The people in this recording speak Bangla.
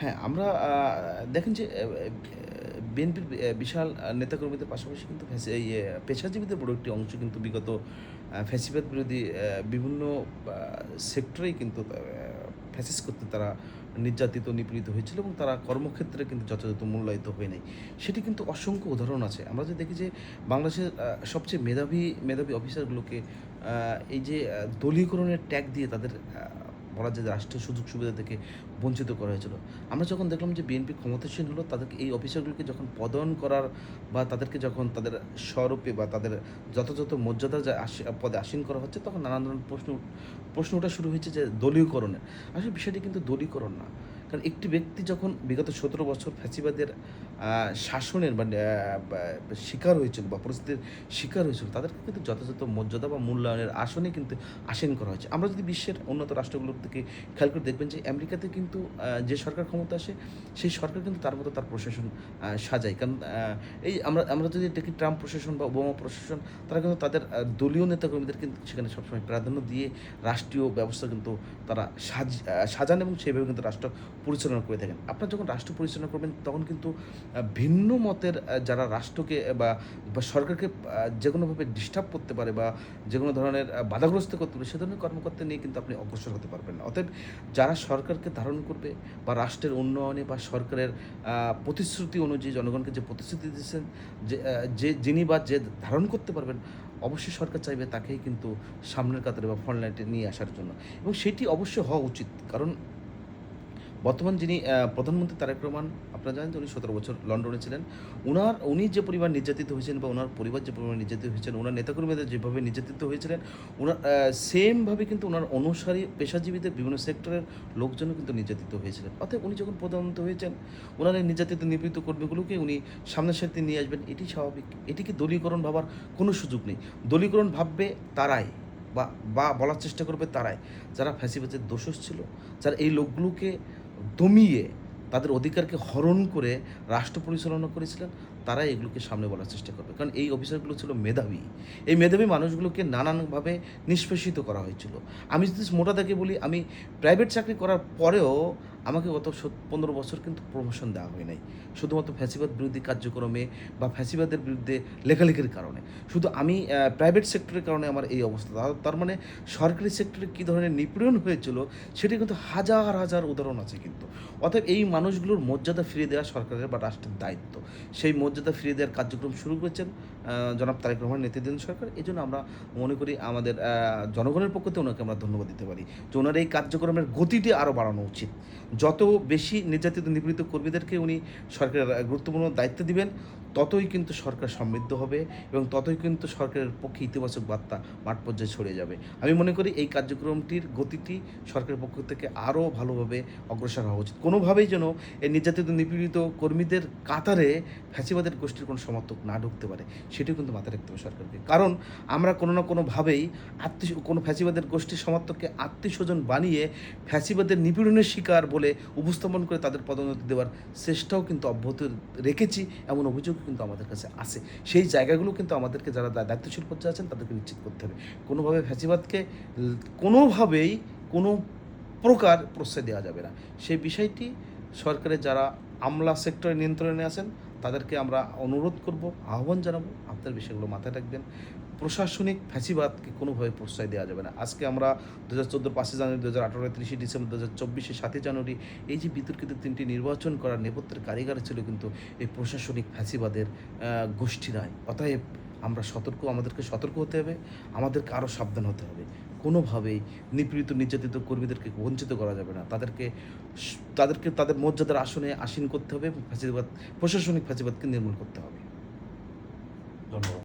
হ্যাঁ, আমরা দেখেন যে বিএনপির বিশাল নেতাকর্মীদের পাশাপাশি কিন্তু পেশাজীবীদের বড় একটি অংশ কিন্তু বিগত ফ্যাসিবাদ বিরোধী বিভিন্ন সেক্টরেই কিন্তু ফ্যাসিস করতে তারা নির্যাতিত, নিপীড়িত হয়েছিল এবং তারা কর্মক্ষেত্রে কিন্তু যথাযথ মূল্যায়িত হয় নাই। সেটি কিন্তু অসংখ্য উদাহরণ আছে। আমরা যদি দেখি যে বাংলাদেশের সবচেয়ে মেধাবী অফিসারগুলোকে এই যে দলীয়করণের ট্যাগ দিয়ে তাদের বলা যায় যে রাষ্ট্রীয় সুযোগ সুবিধা থেকে বঞ্চিত করা হয়েছিল। আমরা যখন দেখলাম যে বিএনপি ক্ষমতাসীন হলো, তাদেরকে এই অফিসারগুলোকে যখন পদায়ন করার বা তাদেরকে যখন তাদের স্বরূপে বা তাদের যথাযথ মর্যাদা পদে আসীন করা হচ্ছে, তখন নানান ধরনের প্রশ্ন ওঠা শুরু হয়েছে যে দলীয়করণের। আসলে বিষয়টি কিন্তু দলীয়করণ না। কারণ একটি ব্যক্তি যখন বিগত ১৭ বছর ফ্যাসিবাদের শাসনের শিকার হয়েছিল বা পরিস্থিতির শিকার হয়েছিল, তাদেরকে কিন্তু যথাযথ মর্যাদা বা মূল্যায়নের আসনে কিন্তু আসীন করা হয়েছে। আমরা যদি বিশ্বের উন্নত রাষ্ট্রগুলোর দিকে খেয়াল করে দেখবেন যে আমেরিকাতে কিন্তু যে সরকার ক্ষমতা আসে, সেই সরকার কিন্তু তার মতো তার প্রশাসন সাজায়। কারণ এই আমরা যদি দেখি ট্রাম্প প্রশাসন বা ওবামা প্রশাসন, তারা কিন্তু তাদের দলীয় নেতাকর্মীদের কিন্তু সেখানে সবসময় প্রাধান্য দিয়ে রাষ্ট্রীয় ব্যবস্থা কিন্তু তারা সাজান এবং সেইভাবে কিন্তু রাষ্ট্র পরিচালনা করে থাকেন। আপনারা যখন রাষ্ট্র পরিচালনা করবেন, তখন কিন্তু ভিন্ন মতের যারা রাষ্ট্রকে বা সরকারকে যেকোনোভাবে ডিস্টার্ব করতে পারে বা যেকোনো ধরনের বাধাগ্রস্ত করতে পারে, সে ধরনের কর্মকর্তা নিয়ে কিন্তু আপনি অগ্রসর হতে পারবেন না। অতএব যারা সরকারকে ধারণ করবে বা রাষ্ট্রের উন্নয়নে বা সরকারের প্রতিশ্রুতি অনুযায়ী জনগণকে যে প্রতিশ্রুতি দিয়েছেন, যিনি বা যে ধারণ করতে পারবেন, অবশ্যই সরকার চাইবে তাকেই কিন্তু সামনের কাতারে বা ফ্রন্ট লাইনে নিয়ে আসার জন্য, এবং সেটি অবশ্যই হওয়া উচিত। কারণ বর্তমান যিনি প্রধানমন্ত্রী তারেক রহমান, আপনারা জানেন যে উনি ১৭ বছর লন্ডনে ছিলেন। উনি যে পরিমাণ নির্যাতিত হয়েছেন বা উনার পরিবার যে পরিমাণ নির্যাতিত হয়েছেন, উনার নেতাকর্মীদের যেভাবে নির্যাতিত হয়েছিলেন, উনার সেমভাবে কিন্তু উনার অনুসারী পেশাজীবীদের বিভিন্ন সেক্টরের লোকজনও কিন্তু নির্যাতিত হয়েছিলেন। অতএব উনি যখন প্রধানমন্ত্রী হয়েছেন, উনার এই নির্যাতিত নিপীড়িত কর্মীগুলোকে উনি সামনের সারিতে নিয়ে আসবেন, এটি স্বাভাবিক। এটিকে দলীয়করণ ভাবার কোনো সুযোগ নেই। দলীয়করণ ভাববে তারাই বা বলার চেষ্টা করবে তারাই, যারা ফ্যাসিবাদের দোষর ছিল, যারা এই লোকগুলোকে দমিয়ে তাদের অধিকারকে হরণ করে রাষ্ট্র পরিচালনা করেছিলেন, তারাই এগুলোকে সামনে বলার চেষ্টা করবে। কারণ এই অফিসারগুলো ছিল মেধাবী। এই মেধাবী মানুষগুলোকে নানানভাবে নিষ্পেষিত করা হয়েছিল। আমি যদি মোটা দাগে বলি, আমি প্রাইভেট চাকরি করার পরেও আমাকে গত ১৫ বছর কিন্তু প্রমোশন দেওয়া হয় নাই। শুধুমাত্র ফ্যাসিবাদ বিরোধী কার্যক্রমে বা ফ্যাসিবাদের বিরুদ্ধে লেখালেখির কারণে। শুধু আমি প্রাইভেট সেক্টরের কারণে আমার এই অবস্থা। তার মানে সরকারি সেক্টরে কী ধরনের নিপীড়ন হয়েছিল, সেটি কিন্তু হাজার হাজার উদাহরণ আছে কিন্তু। অতএব এই মানুষগুলোর মর্যাদা ফিরিয়ে দেওয়া সরকারের বা রাষ্ট্রের দায়িত্ব। সেই মর্যাদা ফিরিয়ে দেওয়ার কার্যক্রম শুরু করেছেন জনাব তারেক রহমানের নেতৃত্বাধীন সরকার। এজন্য আমরা মনে করি আমাদের জনগণের পক্ষ থেকে ওনাকে আমরা ধন্যবাদ দিতে পারি যে ওনার এই কার্যক্রমের গতিটি আরও বাড়ানো উচিত। যত বেশি নির্যাতিত নিপীড়িত কর্মীদেরকে উনি সরকারের গুরুত্বপূর্ণ দায়িত্ব দিবেন, ততই কিন্তু সরকার সমৃদ্ধ হবে এবং ততই কিন্তু সরকারের পক্ষে ইতিবাচক বার্তা মাঠ পর্যায়ে ছড়িয়ে যাবে। আমি মনে করি এই কার্যক্রমটির গতিটি সরকারের পক্ষ থেকে আরও ভালোভাবে অগ্রসর হওয়া উচিত। কোনোভাবেই যেন এই নির্যাতিত নিপীড়িত কর্মীদের কাতারে ফ্যাসিবাদের গোষ্ঠীর কোনো সমর্থক না ঢুকতে পারে, সেটিও কিন্তু মাথায় রাখতে হবে সরকারকে। কারণ আমরা কোনো না কোনোভাবেই কোনো ফ্যাসিবাদের গোষ্ঠীর সমর্থককে আত্মীয়স্বজন বানিয়ে ফ্যাসিবাদের নিপীড়নের শিকার বলে উপস্থাপন করে তাদের পদোন্নতি দেওয়ার চেষ্টাও কিন্তু অব্যাহত রেখেছি, এমন অভিযোগ কিন্তু আমাদের কাছে আছে। সেই জায়গাগুলো কিন্তু আমাদেরকে যারা দায়িত্বশীল পর্যায়ে আছেন তাদেরকে নিশ্চিত করতে হবে। কোনোভাবে ফ্যাসিবাদকে কোনোভাবেই কোনো প্রকার প্রশ্রয় দেওয়া যাবে না। সেই বিষয়টি সরকারের যারা আমলা সেক্টরে নিয়ন্ত্রণে আছেন, তাদেরকে আমরা অনুরোধ করব, আহ্বান জানাবো, আপনার বিষয়গুলো মাথায় রাখবেন। প্রশাসনিক ফ্যাসিবাদকে কোনোভাবে প্রশ্রয় দেওয়া যাবে না। আজকে আমরা ২০১৪ ৫ই জানুয়ারি, ২০১৮ ৩০ ডিসেম্বর, ২০২৪ ৭ই জানুয়ারি, এই যে বিতর্কিত ৩টি নির্বাচন করার নেপথ্যের কারিগর ছিল কিন্তু এই প্রশাসনিক ফ্যাসিবাদের গোষ্ঠীরাই। অতএব আমাদেরকে সতর্ক হতে হবে, আমাদেরকে আরও সাবধান হতে হবে। কোনোভাবেই নিপীড়িত নির্যাতিত কর্মীদেরকে বঞ্চিত করা যাবে না। তাদেরকে তাদের মর্যাদার আসনে আসীন করতে হবে এবং প্রশাসনিক ফ্যাসিবাদকে নির্মূল করতে হবে। ধন্যবাদ।